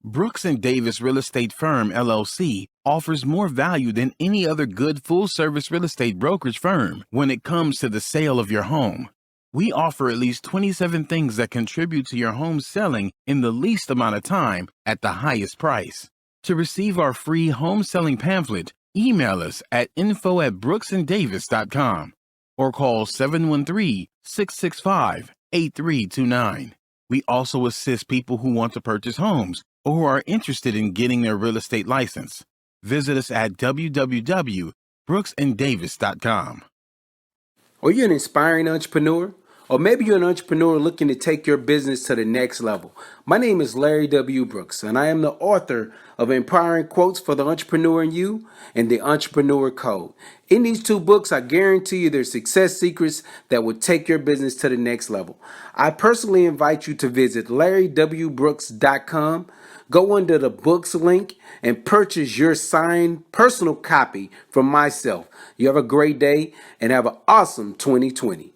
Brooks and Davis Real Estate Firm, LLC, offers more value than any other good full-service real estate brokerage firm when it comes to the sale of your home. We offer at least 27 things that contribute to your home selling in the least amount of time at the highest price. To receive our free home selling pamphlet, email us at info@brooksanddavis.com or call 713-665-8329. We also assist people who want to purchase homes or who are interested in getting their real estate license. Visit us at www.brooksanddavis.com. Are you an inspiring entrepreneur? Or maybe you're an entrepreneur looking to take your business to the next level. My name is LarryWBrooks, and I am the author of Empowering Quotes for the Entrepreneur in You and The Entrepreneur Code. In these two books, I guarantee you there's success secrets that will take your business to the next level. I personally invite you to visit LarryWBrooks.com. Go under the books link and purchase your signed personal copy from myself. You have a great day and have an awesome 2020.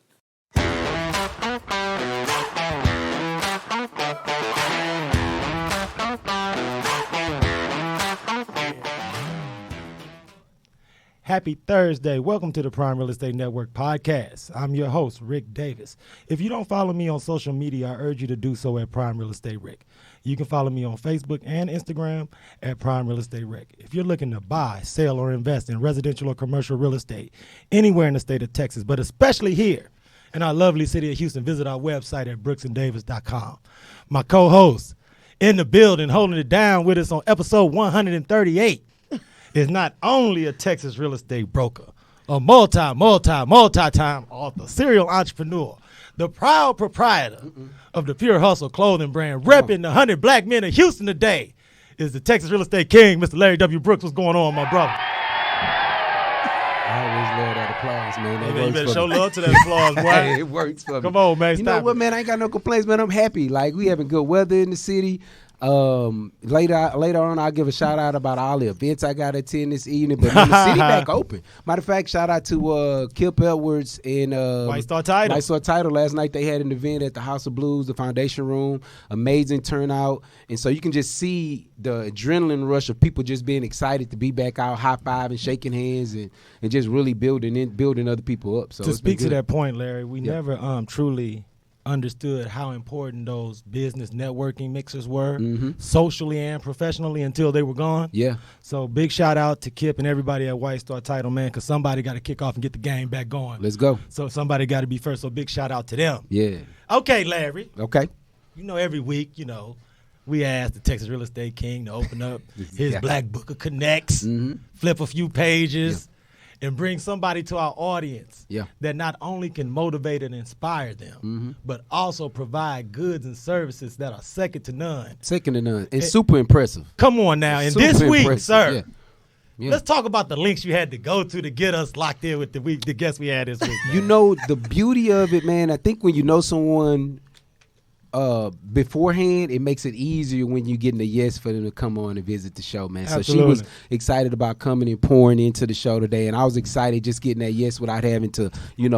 Happy Thursday. Welcome to the Prime Real Estate Network podcast. I'm your host, Ric Davis. If you don't follow me on social media, I urge you to do so at Prime Real Estate Ric. You can follow me on Facebook and Instagram at Prime Real Estate Ric. If you're looking to buy, sell, or invest in residential or commercial real estate anywhere in the state of Texas, but especially here in our lovely city of Houston, visit our website at brooksanddavis.com. My co-host in the building holding it down with us on episode 138. is not only a Texas real estate broker, a multi-time author, serial entrepreneur, the proud proprietor of the Pure Hustle clothing brand, repping the 100 black men of Houston today, is the Texas real estate king, Mr. Larry W. Brooks. What's going on, my brother? I always love that applause, man. You better show love to that applause, boy. Hey, it works for me. Come on, man. You know what, man? I ain't got no complaints, man. I'm happy. Like, we having good weather in the city. Later on, I'll give a shout out about all the events I got to attend this evening. But man, the city back open. Matter of fact, shout out to Kip Edwards and White Star Title. White Star Title. Last night they had an event at the House of Blues, the Foundation Room. Amazing turnout, and so you can just see the adrenaline rush of people just being excited to be back out, high fiving, shaking hands, and just really building other people up. So to speak to that point, Larry, we never truly understood how important those business networking mixers were, socially and professionally, until they were gone. Yeah. So big shout out to Kip and everybody at White Star Title, man, because somebody got to kick off and get the game back going. Let's go. So somebody got to be first. So big shout out to them. Yeah. Okay, Larry. Okay. You know, every week, we ask the Texas Real Estate King to open up his Black Book of Connects, flip a few pages, and bring somebody to our audience that not only can motivate and inspire them, but also provide goods and services that are second to none. Second to none. And super impressive. Come on now. And Super this week, impressive, sir, yeah. let's talk about the links you had to go to get us locked in with the guests we had this week. Man. You know, the beauty of it, man, I think when you know someone beforehand, it makes it easier when you're getting a yes for them to come on and visit the show, man. Absolutely. So she was excited about coming and pouring into the show today, and I was excited just getting that yes without having to,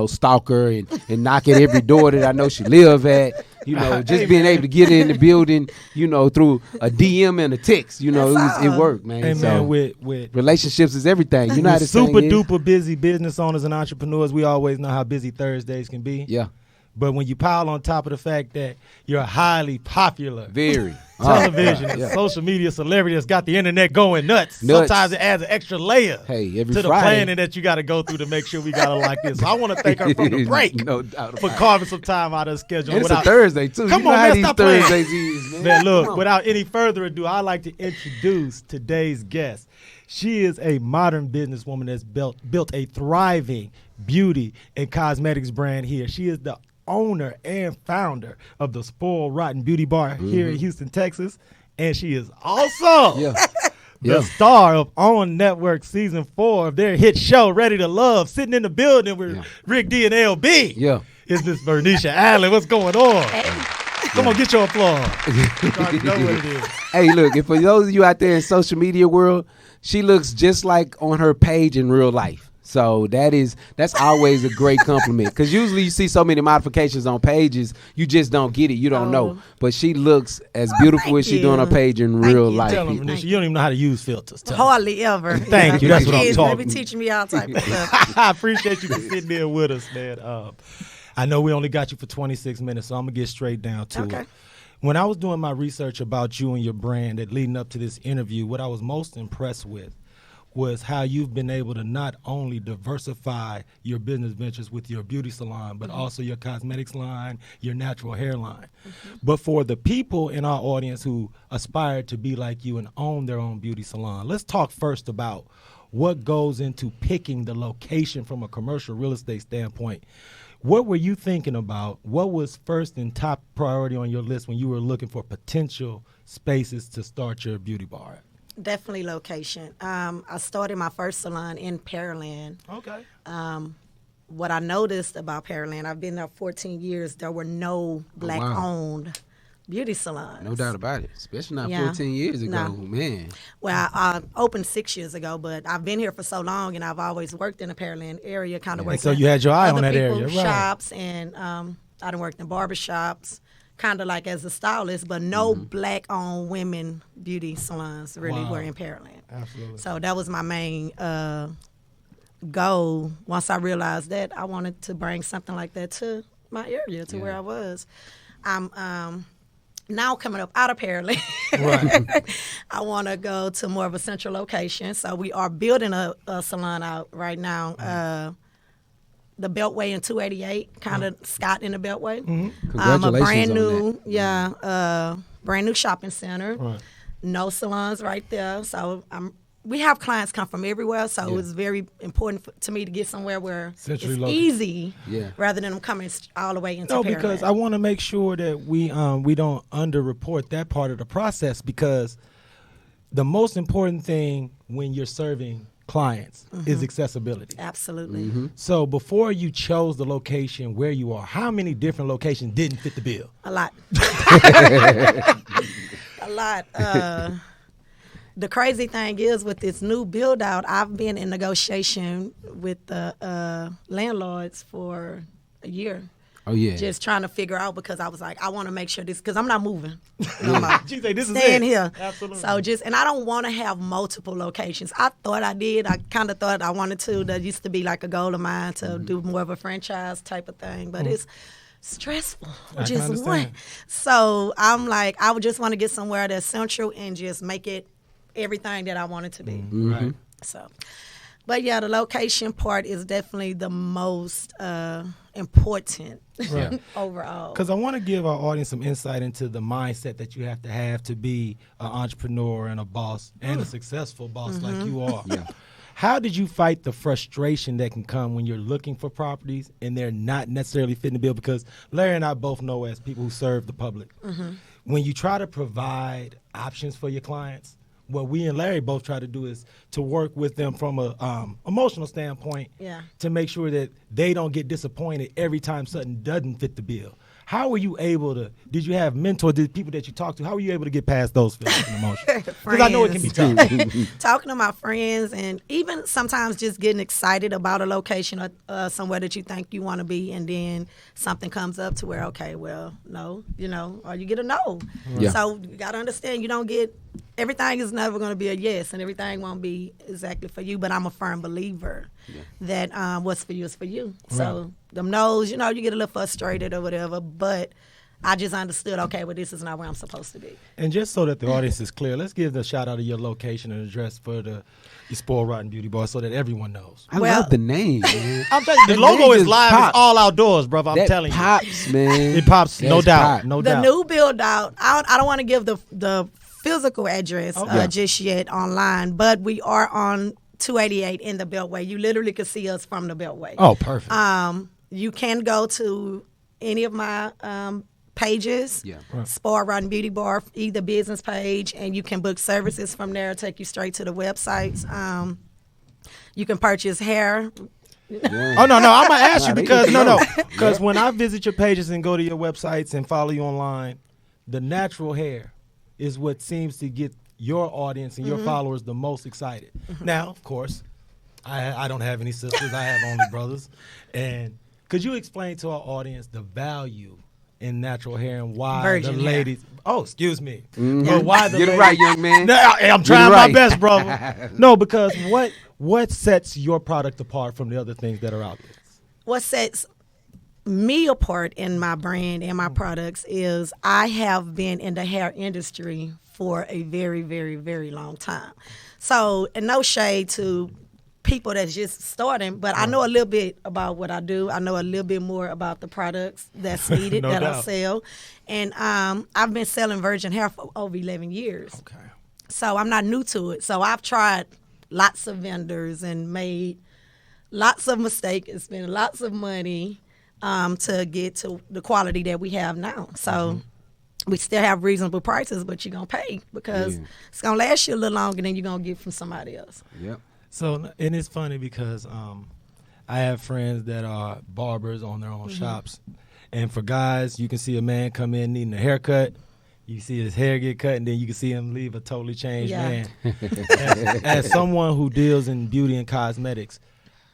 stalk her and knock at every door that I know she live at. Just being able to get in the building, through a DM and a text, it worked, man. Hey, so man, with relationships is everything. You know how to super duper busy business owners and entrepreneurs, we always know how busy Thursdays can be. Yeah. But when you pile on top of the fact that you're a highly popular television and social media celebrity that's got the internet going nuts. Sometimes it adds an extra layer to the planning that you got to go through to make sure we got it like this. So I want to thank her from the break for carving some time out of the schedule. And it's a Thursday, too. Come on, man, stop playing. Thursdays is, man. Man, look, without any further ado, I'd like to introduce today's guest. She is a modern businesswoman that's built a thriving beauty and cosmetics brand here. She is the owner and founder of the Spoiled Rotten Beauty Bar here in Houston, Texas. And she is also the star of On Network Season 4 of their hit show, Ready to Love. Sitting in the building with Rick D and LB is Miss Verneashia Allen. What's going on? Come on, get your applause. You know what it is. Hey, look, and for those of you out there in social media world, she looks just like on her page in real life. So that's always a great compliment, because usually you see so many modifications on pages, you just don't get it, you don't know. But she looks as beautiful as she do on her page in real life. Tell them, Verneashia, you don't even know how to use filters. Hardly ever. Thank you. That's what I'm talking. They be teaching me all type of stuff. I appreciate you for sitting there with us, man. I know we only got you for 26 minutes, so I'm gonna get straight down to it. When I was doing my research about you and your brand that leading up to this interview, what I was most impressed with was how you've been able to not only diversify your business ventures with your beauty salon, but also your cosmetics line, your natural hair line. But for the people in our audience who aspire to be like you and own their own beauty salon, let's talk first about what goes into picking the location from a commercial real estate standpoint. What were you thinking about? What was first and top priority on your list when you were looking for potential spaces to start your beauty bar? Definitely location. I started my first salon in Pearland. Okay. What I noticed about Pearland, I've been there 14 years, there were no black-owned beauty salons. No doubt about it, especially not 14 years ago, man. Well, I opened 6 years ago, but I've been here for so long, and I've always worked in the Pearland area, kind of working. So you had your eye on that area, right? Shops, and I done worked in barbershops, kind of like as a stylist, but no black-owned women beauty salons really were in Pearland. Absolutely. So that was my main goal. Once I realized that, I wanted to bring something like that to my area, to where I was. I'm now coming up out of Pearland. Right. I want to go to more of a central location. So we are building a salon out right now. The Beltway in 288, kind of Scott in the Beltway. Congratulations A brand on new, that. brand new shopping center. Right. No salons right there. So we have clients come from everywhere, so it's very important to me to get somewhere where it's easy, rather than them coming all the way into Pearland. Because I want to make sure that we don't underreport that part of the process, because the most important thing when you're serving clients is accessibility. Absolutely. So before you chose the location where you are, how many different locations didn't fit the bill? A lot. A lot. The crazy thing is, with this new build out, I've been in negotiation with the landlords for a year. Oh, yeah. Just trying to figure out, because I was like, I want to make sure this, because I'm not moving. She say, this is staying it. here. Absolutely. So and I don't want to have multiple locations. I thought I did. I kind of thought I wanted to. That used to be like a goal of mine to do more of a franchise type of thing. But it's stressful. Just one. So I'm like, I would just want to get somewhere that's central and just make it everything that I want it to be. Right. So, but yeah, the location part is definitely the most important overall. Because I want to give our audience some insight into the mindset that you have to be an entrepreneur and a boss, and a successful boss like you are. How did you fight the frustration that can come when you're looking for properties and they're not necessarily fitting the bill? Because Larry and I both know, as people who serve the public, when you try to provide options for your clients, what we and Larry both try to do is to work with them from a emotional standpoint to make sure that they don't get disappointed every time something doesn't fit the bill. How were you able to, did you have mentors, did people that you talked to, how were you able to get past those feelings and emotions? Because I know it can be tough. Talking to my friends, and even sometimes just getting excited about a location or somewhere that you think you want to be, and then something comes up to where, okay, well, no, or you get a no. So you got to understand, you don't get, everything is never going to be a yes, and everything won't be exactly for you, but I'm a firm believer that what's for you is for you. So them no's, you get a little frustrated or whatever, but I just understood, okay, well, this is not where I'm supposed to be. And just so that the audience is clear, let's give the shout out of your location and address for the Spoiled Rotten Beauty Bar so that everyone knows. I love the name, man. I'm telling you, the logo is live. Pops. It's all outdoors, brother. I'm telling you. Pops, man. It pops, no doubt. No doubt. The new build out, I don't want to give the physical address just yet online, but we are on 288 in the Beltway. You literally can see us from the Beltway. Oh, perfect. You can go to any of my pages, Spoiled Rotten Beauty Bar, either business page, and you can book services from there, take you straight to the websites. You can purchase hair. Oh, no, I'm going to ask you because, because when I visit your pages and go to your websites and follow you online, the natural hair is what seems to get your audience and your followers the most excited. Now, of course, I don't have any sisters. I have only brothers. And could you explain to our audience the value in natural hair and why Virgin the ladies? hair. Oh, excuse me. But why the Get it ladies, right, young man. No, I'm Get trying it my right. best, brother. No, because what sets your product apart from the other things that are out there? What sets me apart in my brand and my products is I have been in the hair industry for a very, very, very long time. So, and no shade to people that's just starting, but I know a little bit about what I do. I know a little bit more about the products that's needed No that I doubt. sell. And I've been selling virgin hair for over 11 years. Okay. So I'm not new to it. So I've tried lots of vendors and made lots of mistakes and spent lots of money to get to the quality that we have now. So we still have reasonable prices, but you're going to pay because it's going to last you a little longer than you're going to get from somebody else. Yep. So, and it's funny because I have friends that are barbers on their own shops. And for guys, you can see a man come in needing a haircut. You see his hair get cut, and then you can see him leave a totally changed man. As someone who deals in beauty and cosmetics,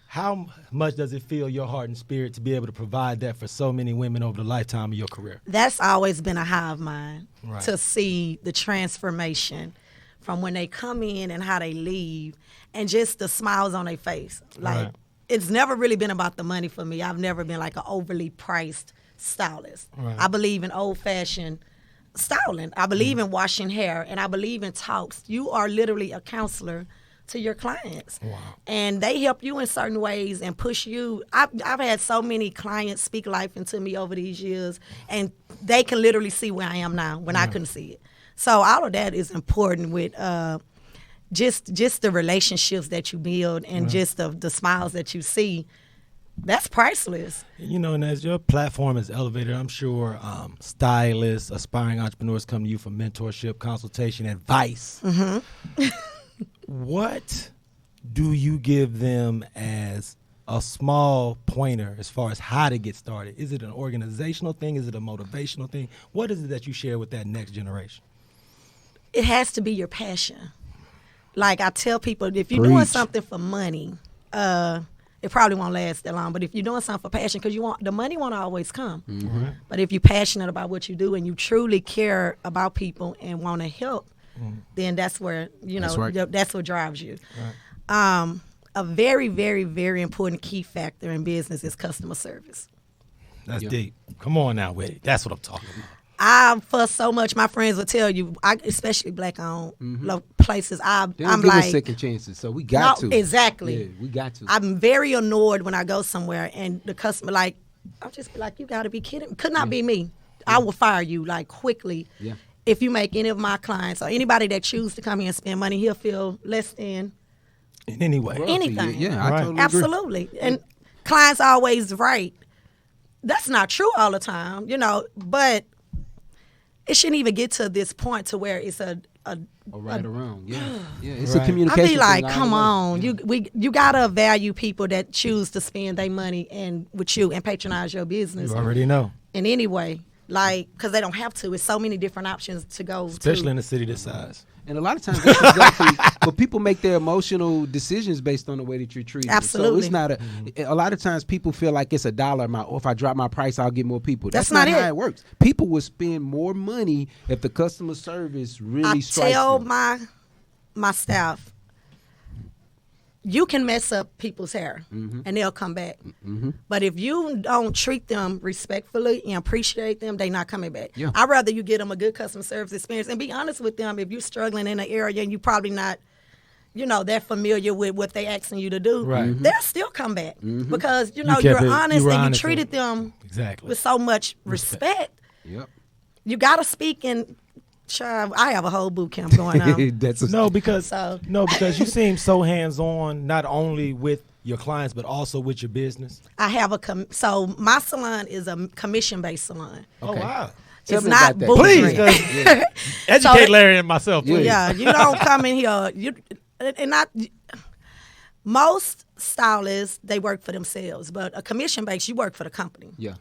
how much does it fill your heart and spirit to be able to provide that for so many women over the lifetime of your career? That's always been a high of mine, Right. to see the transformation from when they come in and how they leave and just the smiles on their face. Like, Right. it's never really been about the money for me. I've never been like an overly priced stylist. Right. I believe in old-fashioned styling. I believe in washing hair, and I believe in talks. You are literally a counselor to your clients. Wow. And they help you in certain ways and push you. I've had so many clients speak life into me over these years, and they can literally see where I am now when I couldn't see it. So all of that is important with just the relationships that you build and just the smiles that you see. That's priceless. You know, and as your platform is elevated, I'm sure stylists, aspiring entrepreneurs come to you for mentorship, consultation, advice. What do you give them as a small pointer as far as how to get started? Is it an organizational thing? Is it a motivational thing? What is it that you share with that next generation? It has to be your passion. Like I tell people, if you're doing Preach. something for money, it probably won't last that long. But if you're doing something for passion, because the money won't always come. But if you're passionate about what you do and you truly care about people and want to help, then that's where That's right. that's what drives you. A very, very, very important key factor in business is customer service. That's deep. Come on now with it. That's what I'm talking about. I fuss so much. My friends will tell you, especially black-owned places. They I'm don't give like, us second chances, so we got No, to. exactly. Yeah, we got to. I'm very annoyed when I go somewhere and the customer I'll just be like, you got to be kidding. Could not be me. I will fire you quickly. Yeah. If you make any of my clients or anybody that choose to come here and spend money, he'll feel less than In any way. Royalty, anything. Yeah, I Right. totally agree. Absolutely. And clients are always right. That's not true all the time, but it shouldn't even get to this point to where it's a Right around, yeah. It's Right. a I communication be like, thing all come the way. on, Yeah. you gotta value people that choose to spend their money and with you and patronize your business You already know. in any way, because they don't have to. It's so many different options to go Especially to. in a city this size. And a lot of times, that's exactly. But people make their emotional decisions based on the way that you're treated. So Absolutely. it's not a lot of times people feel like it's a dollar amount. Or if I drop my price, I'll get more people. That's not not how it. it works. People will spend more money if the customer service really I strikes tell them. my staff, you can mess up people's hair and they'll come back. But if you don't treat them respectfully and appreciate them, they're not coming back. Yeah. I'd rather you get them a good customer service experience and be honest with them. If you're struggling in an area and you're probably not, they're familiar with what they're asking you to do, Right. they'll still come back because, kept you're it- honest you were and you honest treated with- them Exactly. with so much respect. Yep. You got to speak in. Child, I have a whole boot camp going on. That's a, Because So- you seem so hands-on, not only with your clients, but also with your business. I have so my salon is a commission-based salon. Oh, wow. Tell It's me not about that. Please, bootstrap. 'cause educate Larry and myself, please. Yeah, you don't come in here. Most stylists, they work for themselves, but a commission-based, you work for the company. yeah.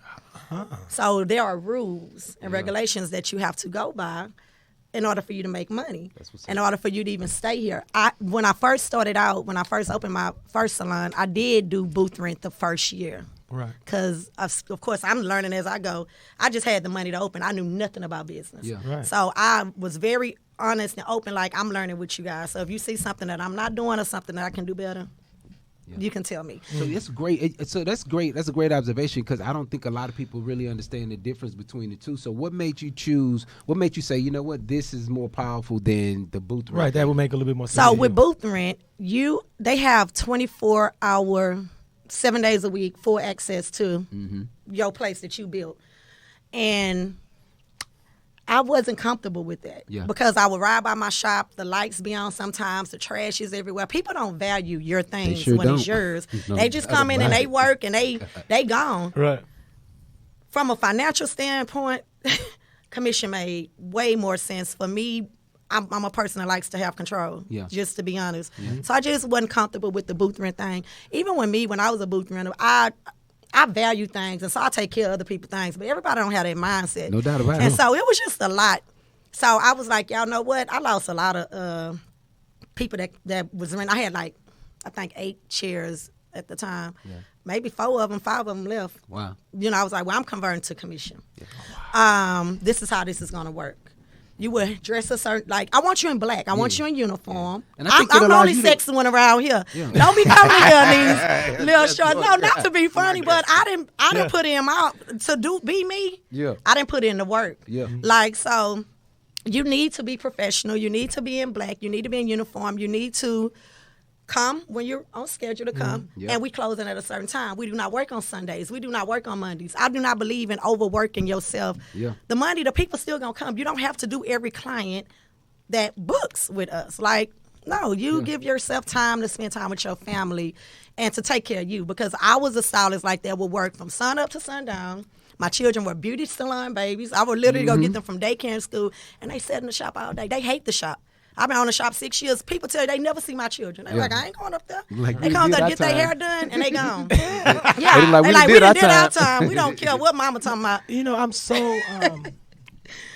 So there are rules and regulations that you have to go by. in order for you to make money, in order for you to even stay here. When I first started out, when I first opened my first salon, I did do booth rent the first year. Right. Because, of course, I'm learning as I go. I just had the money to open. I knew nothing about business. Yeah. Right. So I was very honest and open, like, I'm learning with you guys. So if you see something that I'm not doing or something that I can do better, you can tell me. So that's great. So that's great. That's a great observation, because I don't think a lot of people really understand the difference between the two. So what made you choose? What made you say, you know what, this is more powerful than the booth rent? Right. That would make a little bit more sense. So with booth rent, they have 24-hour, 7 days a week, full access to your place that you built, and I wasn't comfortable with that because I would ride by my shop, the lights be on sometimes, the trash is everywhere. People don't value your things it's yours. No, they just come in and they work and they gone. Right. From a financial standpoint, commission made way more sense for me. I'm a person that likes to have control, just to be honest. So I just wasn't comfortable with the booth rent thing. Even when I was a booth renter, I value things, and so I take care of other people's things. But everybody don't have that mindset. No doubt about it. And so it was just a lot. So I was like, y'all know what? I lost a lot of people that was renting. I had I think 8 chairs at the time. Yeah. Maybe 4 of them, 5 of them left. Wow. I was like, well, I'm converting to commission. Yeah. This is how this is going to work. You would dress a certain, I want you in black. I want you in uniform. And I'm the only sexy one around here. Yeah. Don't be coming here in these little shorts. No, not to be funny, but I didn't put him out to be me. Yeah. I didn't put in the work. Yeah. So you need to be professional. You need to be in black. You need to be in uniform. You need to come when you're on schedule to come, and we closing at a certain time. We do not work on Sundays. We do not work on Mondays. I do not believe in overworking yourself. Yeah. The people still gonna come. You don't have to do every client that books with us. No, you give yourself time to spend time with your family and to take care of you, because I was a stylist that would work from sun up to sundown. My children were beauty salon babies. I would literally go get them from daycare and school, and they sat in the shop all day. They hate the shop. I've been on the shop 6 years. People tell you they never see my children. They're like, I ain't going up there. They come up there, get their hair done, and they gone. We did our time. We don't care what mama talking about. I'm so,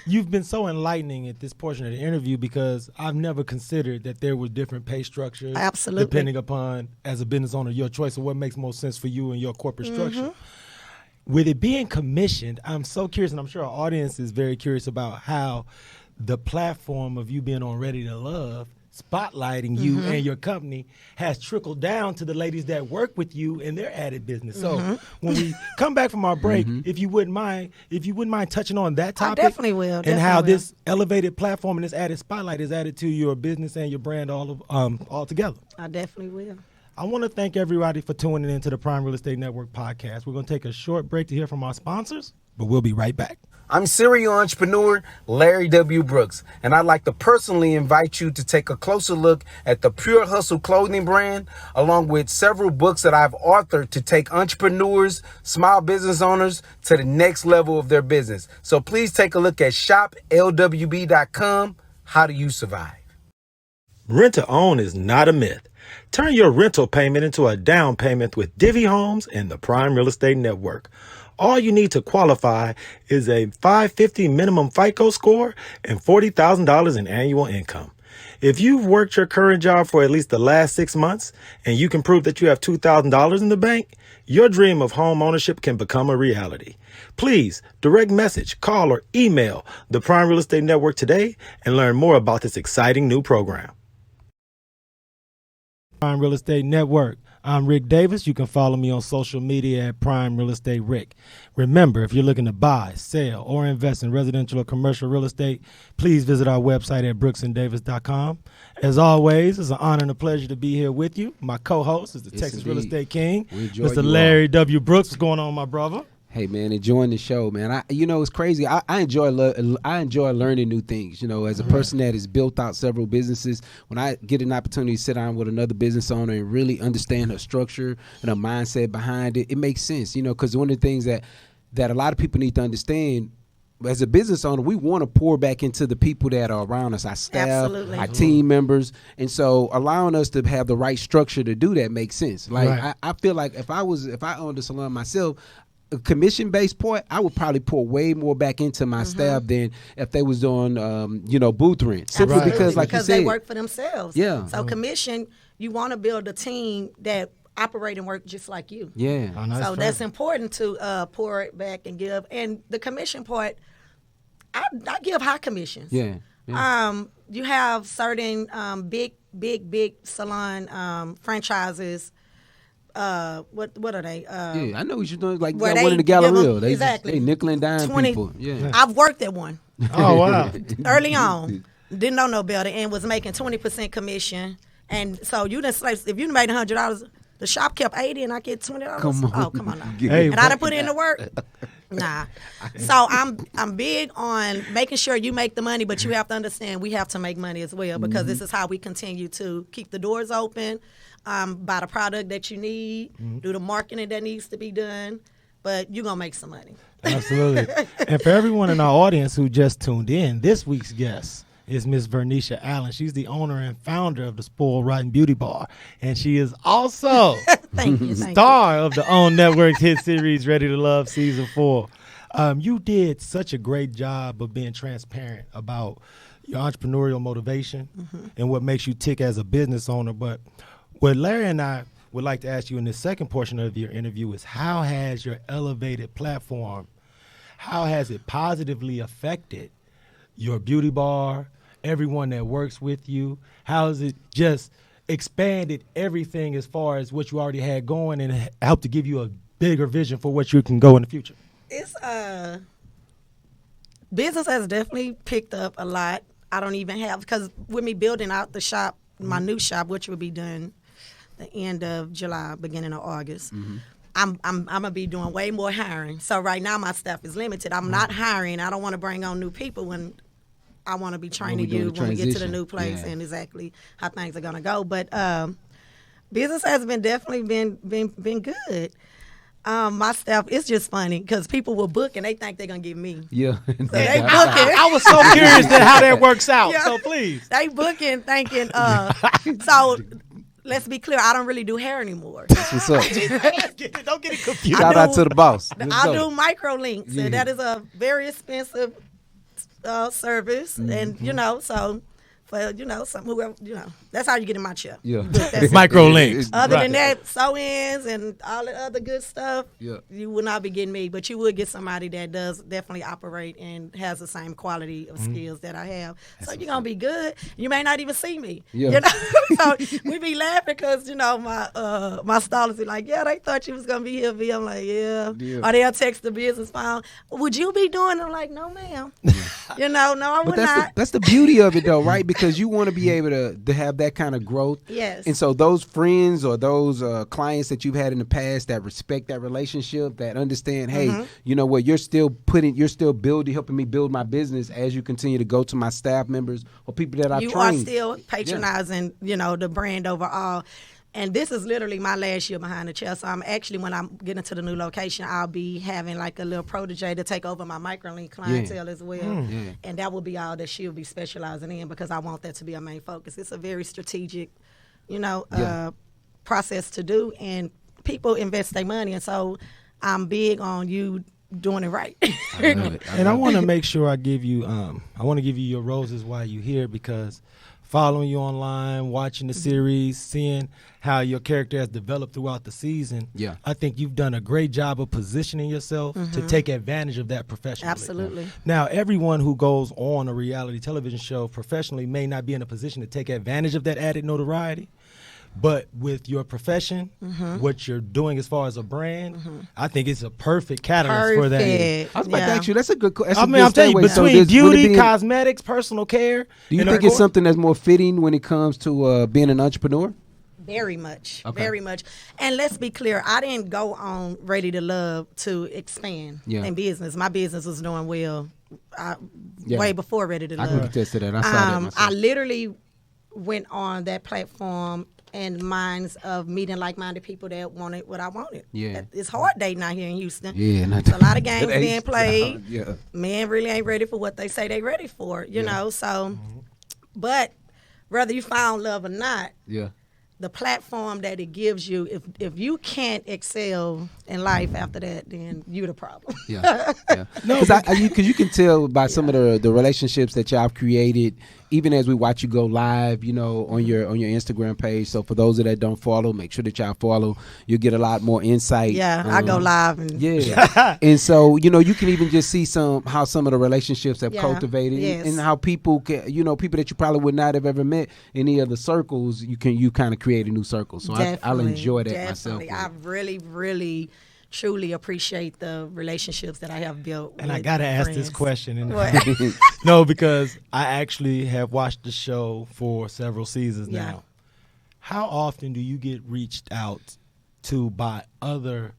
you've been so enlightening at this portion of the interview, because I've never considered that there were different pay structures. Absolutely. Depending upon, as a business owner, your choice of what makes most sense for you and your corporate structure. With it being commissioned, I'm so curious, and I'm sure our audience is very curious about how the platform of you being on Ready to Love, spotlighting you and your company, has trickled down to the ladies that work with you in their added business. So when we come back from our break, if you wouldn't mind touching on that topic, I definitely will. And how this elevated platform and this added spotlight is added to your business and your brand all together. I definitely will. I want to thank everybody for tuning in to the Prime Real Estate Network podcast. We're going to take a short break to hear from our sponsors, but we'll be right back. I'm serial entrepreneur Larry W. Brooks, and I'd like to personally invite you to take a closer look at the Pure Hustle clothing brand, along with several books that I've authored to take entrepreneurs, small business owners to the next level of their business. So please take a look at shoplwb.com. How do you survive? Rent to own is not a myth. Turn your rental payment into a down payment with Divvy Homes and the Prime Real Estate Network. All you need to qualify is a 550 minimum FICO score and $40,000 in annual income. If you've worked your current job for at least the last 6 months and you can prove that you have $2,000 in the bank, your dream of home ownership can become a reality. Please direct message, call, or email the Prime Real Estate Network today and learn more about this exciting new program. Prime Real Estate Network. I'm Rick Davis. You can follow me on social media at Prime Real Estate Rick. Remember, if you're looking to buy, sell, or invest in residential or commercial real estate, please visit our website at brooksandavis.com. As always, it's an honor and a pleasure to be here with you. My co-host is the Texas Real Estate King, Mr. Larry W. Brooks. What's going on, my brother? Hey man, enjoying the show, man. It's crazy. I enjoy learning new things. As a person that has built out several businesses, when I get an opportunity to sit down with another business owner and really understand her structure and her mindset behind it, it makes sense. Because one of the things that a lot of people need to understand, as a business owner, we want to pour back into the people that are around us, our staff, our team members. And so allowing us to have the right structure to do that makes sense. I feel like if I owned a salon myself, a commission-based part, I would probably pour way more back into my staff than if they was doing, booth rent. Simply Right. because, like you said, they work for themselves. Yeah. So commission, you want to build a team that operate and work just like you. yeah, Oh, no, So fair. that's important to pour it back and give. And the commission part, I give high commissions. yeah. Yeah. You have certain big salon franchises. What are they? Yeah, I know what you're doing. Like where got one in the they give 'em- Galleria. They exactly. they nickel and dime 20 people. Yeah. I've worked at one Oh wow. early on. Didn't know no better and was making 20% commission. And so you done like if you made $100, the shop kept 80 and I get $20. Come on. Oh, come on now. Hey, And I done put in the work. Nah. So I'm big on making sure you make the money, but you have to understand we have to make money as well because this is how we continue to keep the doors open, buy the product that you need, do the marketing that needs to be done. But you're gonna make some money. Absolutely. And for everyone in our audience who just tuned in, this week's guest is Miss Verneashia Allen. She's the owner and founder of the Spoiled Rotten Beauty Bar. And she is also Thank you. Thank you. star of the OWN Network's hit series Ready to Love Season 4. You did such a great job of being transparent about your entrepreneurial motivation and what makes you tick as a business owner. But what Larry and I would like to ask you in this second portion of your interview is how has your elevated platform, how has it positively affected your beauty bar, everyone that works with you? How has it just expanded everything as far as what you already had going and helped to give you a bigger vision for what you can go in the future? It's business has definitely picked up a lot. I don't even have because with me building out the shop, my new shop, which will be done the end of July, beginning of August. I'm gonna be doing way more hiring. So right now my staff is limited. I'm not hiring. I don't want to bring on new people when I want to be training doing you the when we get to the transition. new place Yeah. and exactly how things are gonna go. But business has been definitely been good. My staff, it's just funny because people will book and they think they're gonna get me. Yeah. So they booking. I was so curious to how that works out. Yeah. So please. They booking thinking. So let's be clear. I don't really do hair anymore. What's up? Don't get it confused. Shout out to the boss. I do micro links, Yeah. and that is a very expensive service, and so for whoever that's how you get in my chair. Yeah. That's Micro links. Other Right. than that, sew-ins and all the other good stuff, Yeah. you would not be getting me. But you would get somebody that does definitely operate and has the same quality of skills that I have. So you're going to be good. You may not even see me. Yeah. So we be laughing because, my stylist be like, yeah, they thought you was going to be here, V. I'm like, yeah. Yeah. Or they'll text the business phone. Would you be doing it? I'm like, no, ma'am. No, I would But not. that's the beauty of it, though, right? Because you want to be able to have that kind of growth. Yes. And so those friends or those clients that you've had in the past that respect that relationship, that understand, hey, you know what, you're still building, helping me build my business as you continue to go to my staff members or people that I've You trained. are still patronizing, the brand overall. And this is literally my last year behind the chair. So I'm actually, when I'm getting to the new location, I'll be having like a little protege to take over my microlink clientele as well. Yeah. And that will be all that she'll be specializing in because I want that to be our main focus. It's a very strategic, process to do. And people invest their money. And so I'm big on you doing it right. I love it. And I want to make sure I give you your roses while you're here because following you online, watching the series, seeing how your character has developed throughout the season, Yeah. I think you've done a great job of positioning yourself to take advantage of that professionally. Absolutely. Now, everyone who goes on a reality television show professionally may not be in a position to take advantage of that added notoriety. But with your profession, what you're doing as far as a brand, I think it's a perfect catalyst for that. Perfect. I was about to Yeah. ask you, that's a good question. I'm telling you, between beauty, cosmetics, personal care. do you and think it's something that's more fitting when it comes to being an entrepreneur? Very much. Okay. Very much. And let's be clear, I didn't go on Ready to Love to expand in business. My business was doing well way before Ready to I Love. can attest to that. I saw that myself. I literally went on that platform and minds of meeting like-minded people that wanted what I wanted. Yeah. It's hard dating out here in Houston. Yeah, It's a lot of games That being ain't- played. Yeah. Men really ain't ready for what they say they ready for, you know. So, but whether you found love or not, Yeah. the platform that it gives you, if you can't excel in life after that, then you're the problem. Yeah. Because you can tell by some of the relationships that y'all have created, even as we watch you go live, on your Instagram page. So for those that don't follow, make sure that y'all follow. You'll get a lot more insight. Yeah, I go live. And so, you can even just see how some of the relationships have cultivated and how people can, people that you probably would not have ever met in any other circles, you kind of create a new circle. So I'll enjoy that myself. I really, really truly appreciate the relationships that I have built. And with I gotta ask friends. this question. No, because I actually have watched the show for several seasons now. How often do you get reached out to by other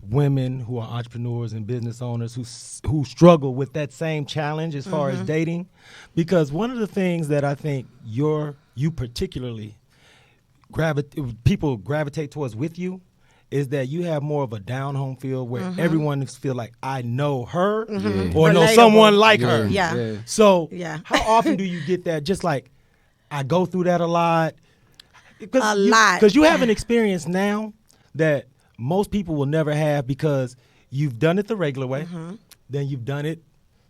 women who are entrepreneurs and business owners who struggle with that same challenge as far as dating? Because one of the things that I think you particularly people gravitate towards with you is that you have more of a down home feel where everyone feel like I know her or know someone like her. Yeah. So how often do you get that? Just like I go through that a lot. Because you have an experience now that most people will never have because you've done it the regular way, then you've done it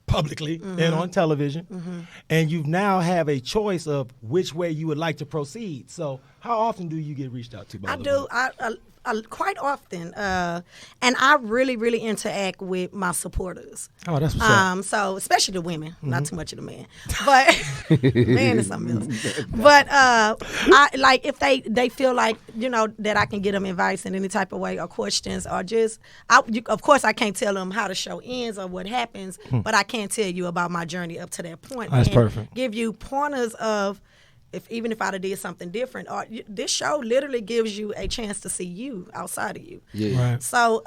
publicly and on television, and you now have a choice of which way you would like to proceed. So how often do you get reached out to by other women? Quite often, and I really, really interact with my supporters. Oh, that's what's up. So especially the women, not too much of the men, but man is something else. But I like if they feel like that I can get them advice in any type of way or questions or just of course I can't tell them how the show ends or what happens, but I can tell you about my journey up to that point. That's and perfect. Give you pointers of. Even if I'd have did something different, or this show literally gives you a chance to see you outside of you. Yeah. Right. So,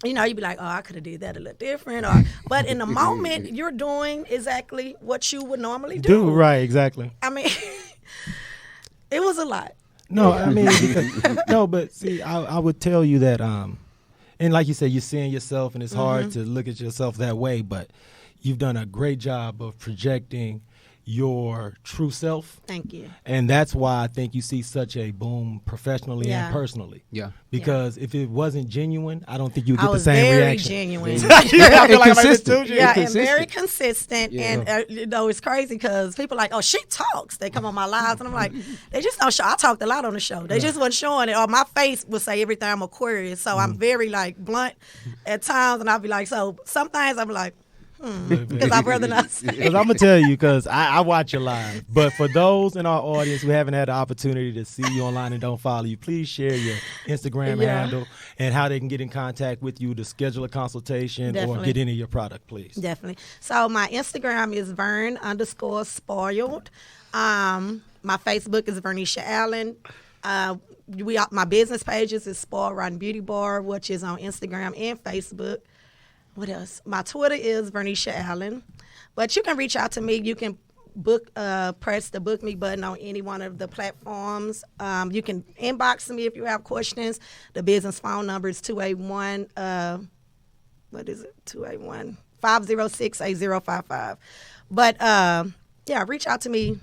you'd be like, oh, I could have did that a little different. But in the moment, you're doing exactly what you would normally do. Right, exactly. I mean, it was a lot. No, I mean, but see, I would tell you that, and like you said, you're seeing yourself, and it's hard to look at yourself that way, but you've done a great job of projecting your true self. Thank you. And that's why I think you see such a boom professionally and personally. Yeah. Because if it wasn't genuine, I don't think you'd get the same very reaction. Genuine. I feel like consistent. And very consistent. Yeah. And it's crazy because people are like, oh, she talks. They come on my lives, and I'm like, they just don't show. I talked a lot on the show. They just wasn't showing it. Or my face would say everything. I'm Aquarius, so I'm very blunt at times, and I'll be like, so sometimes I'm like, because I'd rather not say. Because I'm going to tell you, because I watch you live. But for those in our audience who haven't had the opportunity to see you online and don't follow you, please share your Instagram handle and how they can get in contact with you to schedule a consultation or get any of your product, please. Definitely. So my Instagram is Vern_spoiled. My Facebook is Verneashia Allen. My business pages is Spoiled Rotten Beauty Bar, which is on Instagram and Facebook. What else? My Twitter is Verneashia Allen. But you can reach out to me. You can press the book me button on any one of the platforms. You can inbox me if you have questions. The business phone number is 281-506-8055. But reach out to me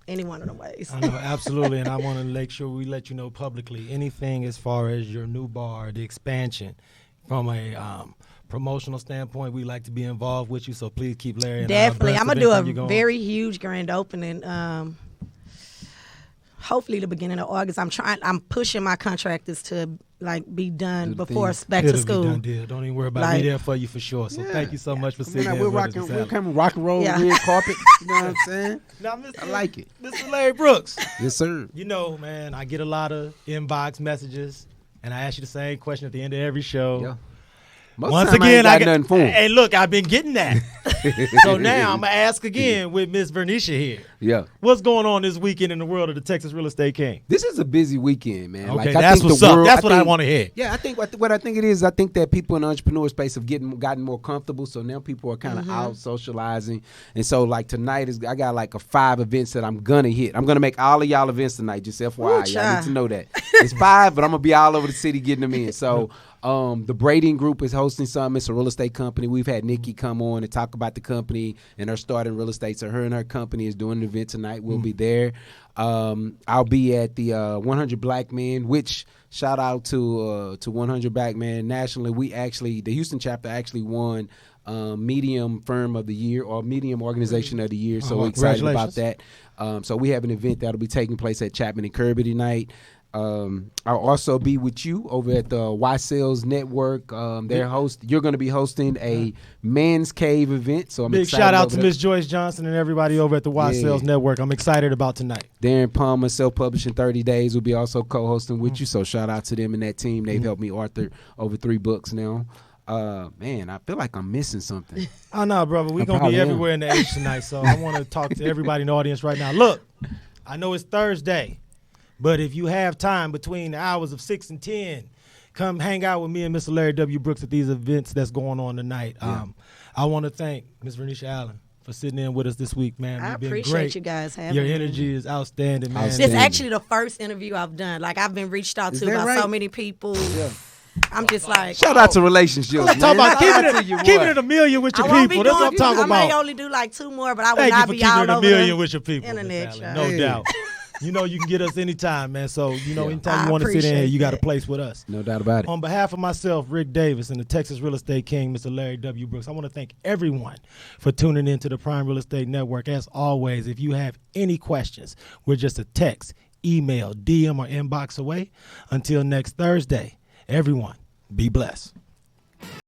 any one of the ways. I know, absolutely. And I want to make sure we let you know publicly anything as far as your new bar, the expansion from a promotional standpoint. We like to be involved with you, so please keep Larry and definitely. I'm gonna do a very huge grand opening. Hopefully the beginning of August. I'm pushing my contractors to be done before back to school. Done deal. Don't even worry about it. Be there for you for sure. So thank you so much for sitting there. We're rock and roll red carpet. You know what I'm saying? Now, I like it. Mr. Larry Brooks. Yes, sir. Man, I get a lot of inbox messages, and I ask you the same question at the end of every show. Yeah. Once again, I got nothing for him. Hey, look, I've been getting that. So now I'm going to ask again with Miss Verneshia here. Yeah. What's going on this weekend in the world of the Texas Real Estate King? This is a busy weekend, man. Okay, that's what's up. That's what I want to hear. Yeah, I think what I think it is, I think that people in the entrepreneur space have gotten more comfortable, so now people are kind of out socializing. And so, tonight, I got 5 events that I'm going to hit. I'm going to make all of y'all events tonight, just FYI. Y'all need to know that. It's 5, but I'm going to be all over the city getting them in. So, the Braiding Group is hosting something. It's a real estate company. We've had Nikki come on and talk about the company and her start in real estate. So her and her company is doing an event tonight. We'll be there. I'll be at the 100 Black Men, which shout out to 100 Black Men nationally. The Houston chapter actually won Medium Firm of the Year or Medium Organization of the Year. So we're excited about that. So we have an event that'll be taking place at Chapman and Kirby tonight. I'll also be with you over at the Y Sales Network. You're going to be hosting a Man's Cave event. So I'm big excited. Shout out to Miss Joyce Johnson and everybody over at the Y Sales Network. I'm excited about tonight. Darren Palmer, Self-Publishing 30 Days, will be also co-hosting with you. So shout out to them and that team. They've helped me author over 3 books now. Man, I feel like I'm missing something. Oh, no, brother. We're going to be everywhere in the H tonight. So I want to talk to everybody in the audience right now. Look, I know it's Thursday. But if you have time between the hours of 6 and 10, come hang out with me and Mr. Larry W. Brooks at these events that's going on tonight. Yeah. I want to thank Ms. Verneashia Allen for sitting in with us this week, man. I You've been appreciate great. you guys having Your me. energy is outstanding, man. This is actually the first interview I've done. Like, I've been reached out to that by right? so many people. I'm just like, Shout out to relationships. Let's talk about Shout out to you, keeping boy. it a million with I your won't be people. That's what I'm doing. talking I may about. only do like 2 more, but I will Thank you not for be keeping all it a over million the with your people, internet. Miss show. Allen. No Hey. doubt. You know you can get us anytime, man. So, anytime I you want to sit in here, appreciate you got a that. place with us. No doubt about it. On behalf of myself, Rick Davis, and the Texas Real Estate King, Mr. Larry W. Brooks, I want to thank everyone for tuning in to the Prime Real Estate Network. As always, if you have any questions, we're just a text, email, DM, or inbox away. Until next Thursday, everyone, be blessed.